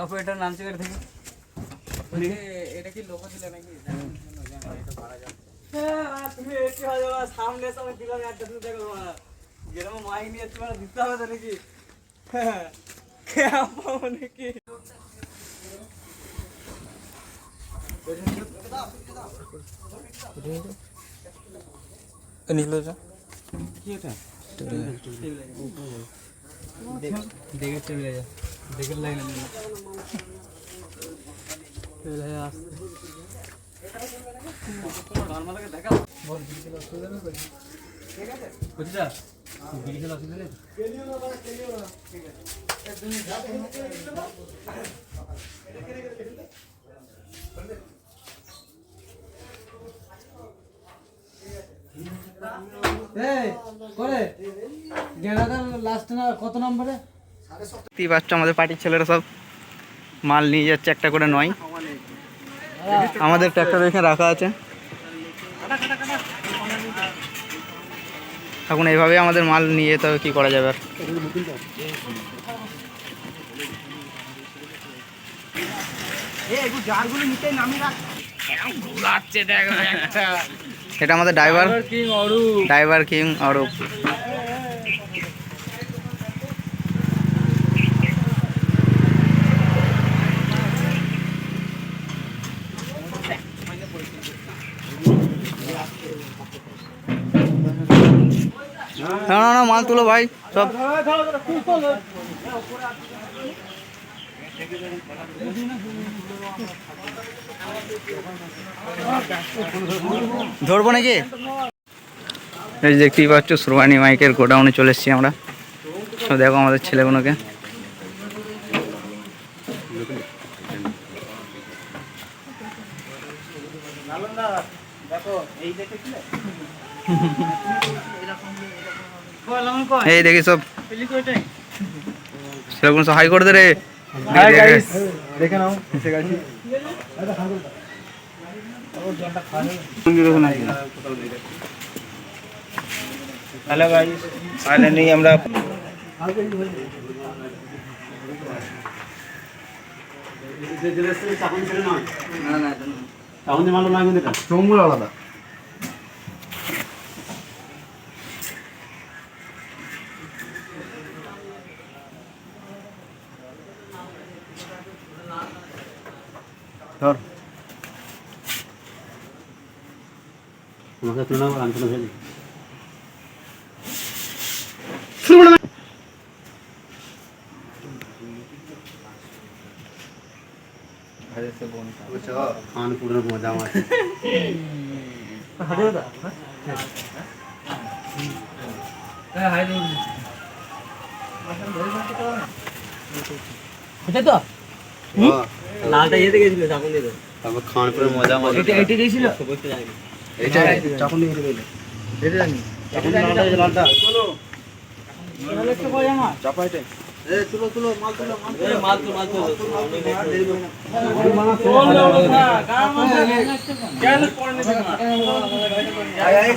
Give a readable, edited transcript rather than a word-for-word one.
Operator নামছে করে থেকে এটা কি লোক দিলে নাকি তুমি এসে হয়ে যাবে সামনে সবাই দিলাম একটা তুমি দেখো যেরকম মাইক নিয়ে তোমার দিতে হবে তো নাকি নাকি কি এটা দেখে চলে যা দেখে লাগে না দেখা বুঝছা বিড়ি খেলা অসুবিধা নেই কত নম্বরে আমাদের পার্টির ছেলেরা সব মাল নিয়ে যাচ্ছে একটা করে নয় আমাদের ট্র্যাক্টর এখানে রাখা আছে এখন এইভাবে আমাদের মাল নিয়ে যেতে হবে, কী করা যাবে আর এটা আমাদের ড্রাইভার কিং অরূপ। না মাল তুলো ভাই সব ধরবো নাকি? এই দেখতেই পাচ্ছ শ্রবাণী মাইকের গোডাউনে চলে এসেছি আমরা। তো দেখো আমাদের ছেলেগুলোকে এই দেখি সব সেরকম সব হাই করে দে রে। দেখে নাও হ্যালো গাইস, ফাইনালি আমরা আলাদা ধর তোমাকে তুলে নাও আর আমি তুলে ফেলি। खान पूरा मजा तो লালটা ইয়েতে গেছিল চাকুন দিয়ে তারপর খাওয়ার পরে মজা এটা দিয়েছিল এটা চাকুন দিয়ে দিলে এটা জানি চাকুন লালটা চলো চলো একটু কই আমার চাপা এটা এ চলো চলো মাল চলো মাল চলো কেন পড়নে আয় আয়